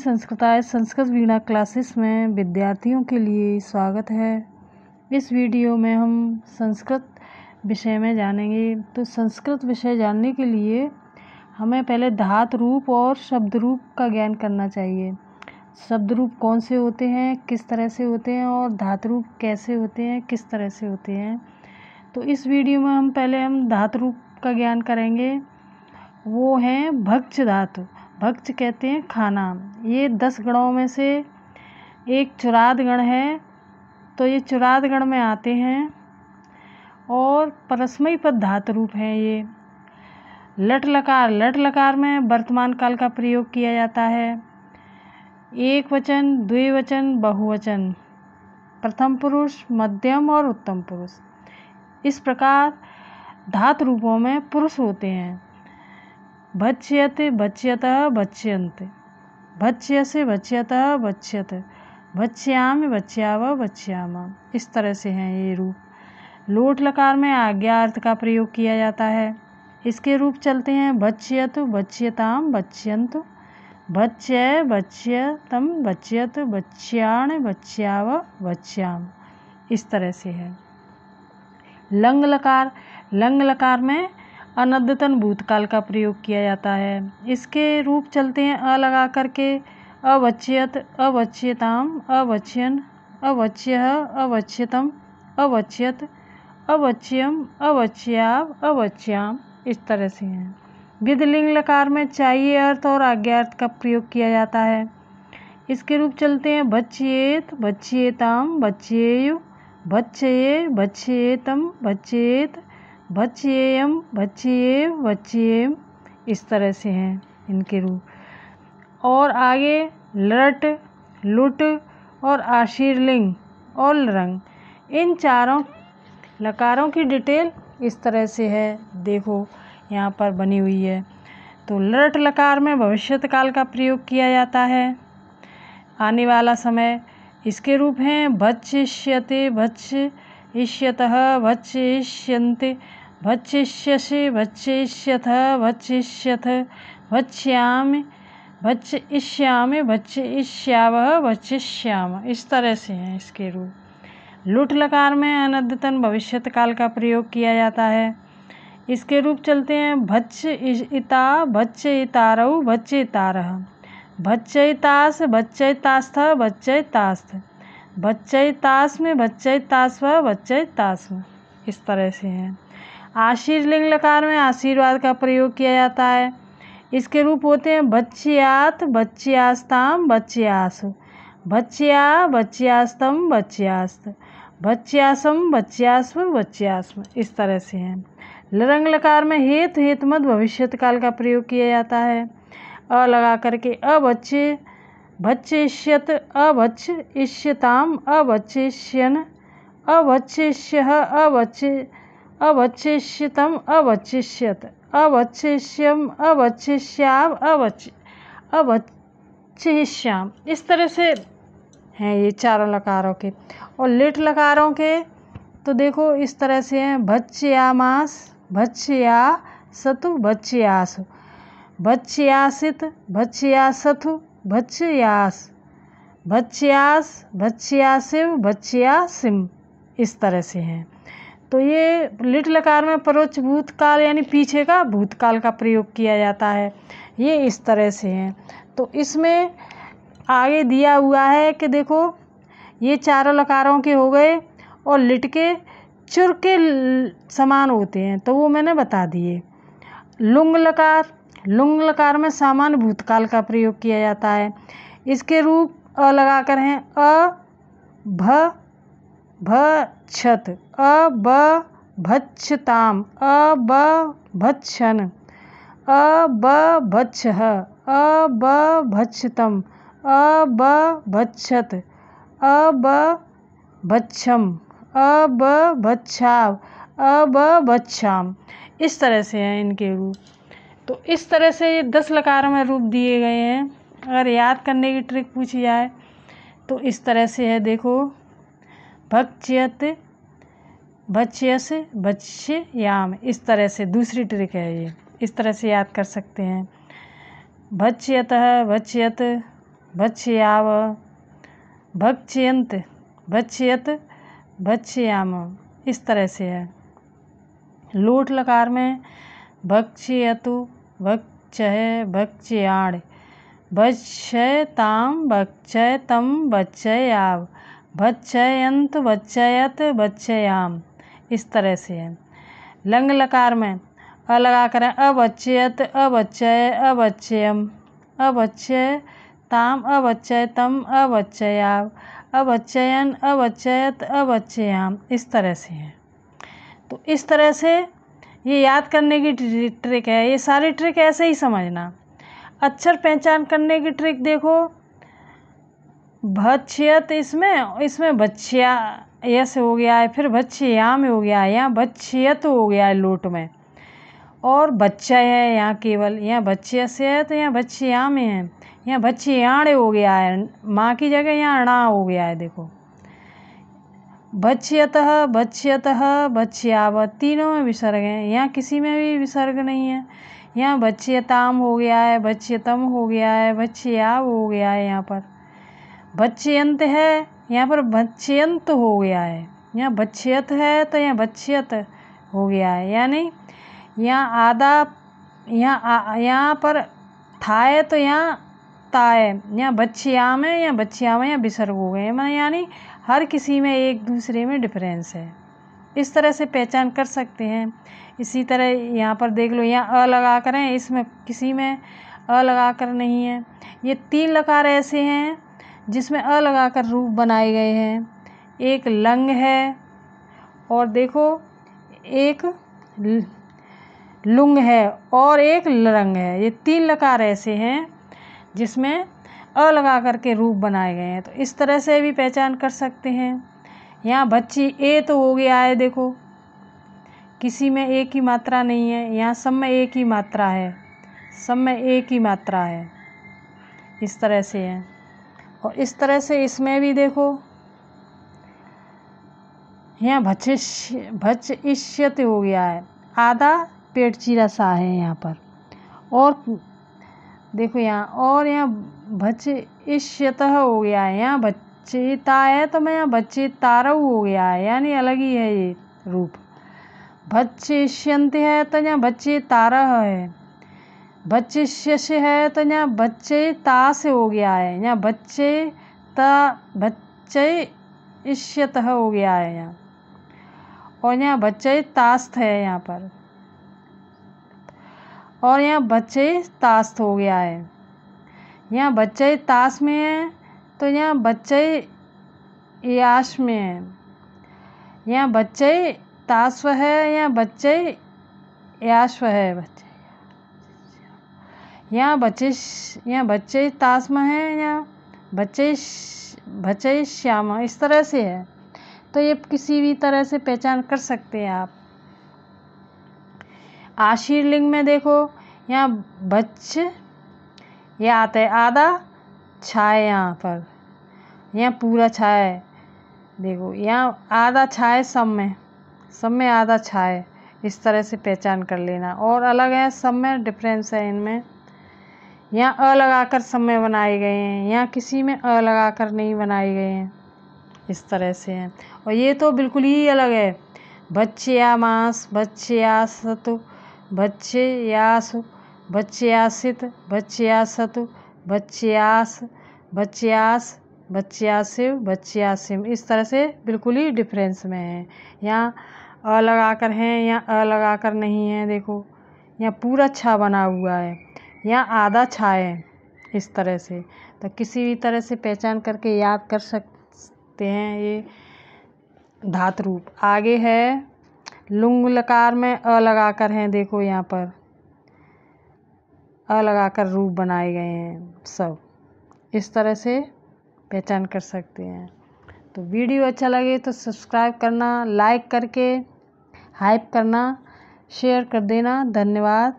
संस्कृताय संस्कृत वीणा क्लासेस में विद्यार्थियों के लिए स्वागत है। इस वीडियो में हम संस्कृत विषय में जानेंगे। तो संस्कृत विषय जानने के लिए हमें पहले धातु रूप और शब्द रूप का ज्ञान करना चाहिए। शब्द रूप कौन से होते हैं, किस तरह से होते हैं, और धातु रूप कैसे होते हैं, किस तरह से होते हैं। तो इस वीडियो में हम धातु रूप का ज्ञान करेंगे। वो हैं भक्ष धातु। भक्ष कहते हैं खाना। ये 10 गणों में से एक चुराद गण है। तो ये चुराद गण में आते हैं और परस्मई पद धातु रूप हैं। ये लट लकार में वर्तमान काल का प्रयोग किया जाता है। एक वचन, द्विवचन, बहुवचन, प्रथम पुरुष, मध्यम और उत्तम पुरुष। इस प्रकार धातु रूपों में पुरुष होते हैं। भक्ष्यत, भक्ष्यतः, भक्ष्यन्त, भक्ष्यसे, भक्ष्यतः, भक्ष्यत, भक्ष्यामि, भक्ष्याव, भक्ष्यामा। इस तरह से हैं ये रूप। लोट लकार में आज्ञा अर्थ का प्रयोग किया जाता है। इसके रूप चलते हैं भक्ष्यत, भक्ष्यताम, भक्ष्यन्तु, भक्ष्य, भक्ष्यतम, भक्ष्यत, भक्ष्याण, भक्ष्याव, भक्ष्याम। इस तरह से है। लंग लकार में अनद्यतन भूतकाल का प्रयोग किया जाता है। इसके रूप चलते हैं अ लगा करके अवच्यत, अवच्यताम, अवच्यन, अवच्यः, अवच्यतम, अवच्यत, अवच्यम, अवच्याव, अवच्याम। इस तरह से हैं। विधिलिंग लकार में चाहिए अर्थ और आज्ञा अर्थ का प्रयोग किया जाता है। इसके रूप चलते हैं भक्ष्येत, भक्ष्येताम, भक्ष्येयु, भक्ष्ये, भक्ष्येतम, भक्ष्येत, भक्ष्येयम, भक्ष्येव, भक्ष्येम। इस तरह से हैं इनके रूप। और आगे लट, लुट और आशीर्लिंग और लरंग, इन चारों लकारों की डिटेल इस तरह से है। देखो यहाँ पर बनी हुई है। तो लट लकार में भविष्यत काल का प्रयोग किया जाता है, आने वाला समय। इसके रूप हैं भक्षिष्यते, भक्षयिष्यतः, भक्षयिष्यन्ते, भक्षयिष्यसि, भक्षयिष्यथः, भक्षयिष्यथ, भक्ष्यामि, भक्षयिष्यामि, भक्षयिष्यावः, भक्षयिष्याम। इस तरह से हैं इसके रूप। लुट लकार में अनद्यतन भविष्यत काल का प्रयोग किया जाता है। इसके रूप चलते हैं भक्षयिता, भक्षयितारौ, भक्षयितारः, भक्षयितास, भक्षयितास्थ, भक्षयितास्थ, भक्षयितास में, भक्षयितास्व, भक्षयितास्म। इस तरह से हैं। आशीर्लिंग लकार में आशीर्वाद का प्रयोग किया जाता है। इसके रूप होते हैं भक्ष्यात, भक्ष्यास्ताम, भक्ष्यासु, भक्ष्या, भक्ष्यास्तम, भक्ष्यास्त, भक्ष्यासम, भक्ष्यास्व, भक्ष्यास्म। इस तरह से हैं। लरंग लकार में हेत, हेतमत भविष्यत काल का प्रयोग किया जाता है। अ लगा करके अभक्ष्य, भक्षयिष्यत, अभक्षयिष्यताम, अभक्षयिष्यन, अभक्षयिष्यः, अभक्षयिष्यतम, अभक्षयिष्यत, अभक्षयिष्यम, अभक्षयिष्याव, अभक्षयिष्याम। इस तरह से हैं ये चारों लकारों के। और लिट लकारों के तो देखो इस तरह से हैं भक्ष्यामास, भक्ष्यासतु, भक्ष्यासु, भक्ष्यासित, भक्ष्यासथु, भक्ष्यास, भक्ष्यास, भक्ष्यासिव, भक्ष्यासिम। इस तरह से हैं। तो ये लिट लकार में परोक्ष भूतकाल यानी पीछे का भूतकाल का प्रयोग किया जाता है। ये इस तरह से हैं। तो इसमें आगे दिया हुआ है कि देखो ये चारों लकारों के हो गए और लिट के चुर के समान होते हैं, तो वो मैंने बता दिए। लुंग लकार में सामान्य भूतकाल का प्रयोग किया जाता है। इसके रूप अ लगा कर हैं भक्षत, भक्षताम, भक्षन, भक्षः, भक्षतम, भक्षत, भक्षम, भक्षाव, भक्षाम। इस तरह से हैं इनके रूप। तो इस तरह से ये 10 लकारों में रूप दिए गए हैं। अगर याद करने की ट्रिक पूछी जाए तो इस तरह से है। देखो भक्ष्यत, भक्ष्यसे, भक्ष्याम। इस तरह से दूसरी ट्रिक है ये। इस तरह से याद कर सकते हैं। भक्ष्यतः, भक्ष्यत, भक्ष्याव, भक्ष्यन्त, भक्ष्यत, भक्ष्याम, इस तरह से है। लोट लकार में भक्ष्यतु, भक्षय, भक्ष्याण, भक्षयताम, भक्षयतम, भक्षयाव, भक्षयन्त, भक्षयत, भक्षयाम, इस तरह से है। लंग लकार में अ लगा करें अभक्षयत, अभक्षय, अभक्षयम, अभक्षयताम, अभक्षयतम, अभक्षयाव, अभक्षयन, अभक्षयत, अभक्षयाम, इस तरह से है। तो इस तरह से ये याद करने की ट्रिक है। ये सारी ट्रिक ऐसे ही समझना। अक्षर पहचान करने की ट्रिक देखो, भक्ष्यत इसमें भक्ष्या यस हो गया है, फिर भक्ष्याम हो गया है, यहाँ भक्ष्यत हो गया है लोट में, और बच्चा है यहाँ केवल, यहाँ भक्ष्य से है तो यहाँ भक्ष्याम है, यहाँ भक्ष्याण हो गया है, माँ की जगह यहाँ अणा हो गया है। देखो भक्ष्यतः, भक्ष्यतः, भक्ष्याव, तीनों में विसर्ग है, यहाँ किसी में भी विसर्ग नहीं है। यहाँ भक्ष्यताम हो गया है, भक्ष्यतम हो गया है, भक्ष्याव हो गया है, यहाँ पर भक्ष्यंत है, यहाँ पर भक्ष्यंत हो गया है, यहाँ भक्ष्यत है तो यहाँ भक्ष्यत हो गया है। यानी यहाँ आधा, यहाँ पर था है तो यहाँ ता है, यहाँ भक्ष्याम है, यहाँ भक्ष्याम है, यहाँ विसर्ग हो गए। यानी हर किसी में एक दूसरे में डिफरेंस है। इस तरह से पहचान कर सकते हैं। इसी तरह यहाँ पर देख लो, यहाँ अ लगा कर है, इसमें किसी में अ लगा कर नहीं है। ये 3 लकार ऐसे हैं जिसमें अ लगा कर रूप बनाए गए हैं। एक लंग है और देखो एक लुंग है और एक लरंग है। ये 3 लकार ऐसे हैं जिसमें अ लगा कर के रूप बनाए गए हैं। तो इस तरह से भी पहचान कर सकते हैं। यहाँ बच्ची ए तो हो गया है, देखो किसी में एक ही मात्रा नहीं है, यहाँ सब में एक ही मात्रा है, सब में एक ही मात्रा है, इस तरह से है। और इस तरह से इसमें भी देखो, यहाँ भक्षिष्यत हो गया है, आधा पेट चीरा सा है यहाँ पर। और देखो यहाँ, और यहाँ भक्षिष्यतः हो गया है, यहाँ भक्षिता है तो मैं यहाँ भक्षितारव हो गया है, यानी अलग ही है ये रूप। भक्षिष्यन्ति है तो यहाँ भक्षितारह है, भक्षिष्यस्य है तो यहाँ भक्षिता से हो गया है, यहाँ भक्षिष्यतः हो गया है यहाँ, और यहाँ भक्षितास्थ है यहाँ पर, और यहाँ भक्षितास्थ हो गया है। यहाँ भक्षितास में है तो यहाँ भक्षियाश में है, यहाँ भक्षितास्व है, यहाँ भक्षियाश्व है, यहाँ भक्षितास में है, यहाँ भक्षिश्याम, इस तरह से है। तो ये किसी भी तरह से पहचान कर सकते हैं आप। आशीर लिंग में देखो, यहाँ बच्च ये आता है, आधा छाए यहाँ पर, यहाँ पूरा छाए, देखो यहाँ आधा छाए, सब में आधा छाए, इस तरह से पहचान कर लेना। और अलग है, सब में डिफरेंस है इनमें। यहाँ अ लगाकर सब में बनाए गए हैं, यहाँ किसी में अ लगाकर नहीं बनाए गए हैं, इस तरह से हैं। और ये तो बिल्कुल ही अलग है। भक्ष्यामास, भक्ष्यासतु, भक्ष्यासु, भक्ष्यासित, भक्ष्यासतु, भक्ष्यास, भक्ष्यास, भक्ष्यासिव, भक्ष्यासिम, इस तरह से बिल्कुल ही डिफरेंस में है। यहाँ अ लगाकर हैं, यहाँ अ लगाकर नहीं है, देखो यहाँ पूरा छा बना हुआ है, यहाँ आधा छा है, इस तरह से। तो किसी भी तरह से पहचान करके याद कर सकते हैं ये धातु रूप। आगे है लुंग लकार में अ लगाकर हैं, देखो यहाँ पर अ लगाकर रूप बनाए गए हैं सब, इस तरह से पहचान कर सकते हैं। तो वीडियो अच्छा लगे तो सब्सक्राइब करना, लाइक करके हाइप करना, शेयर कर देना। धन्यवाद।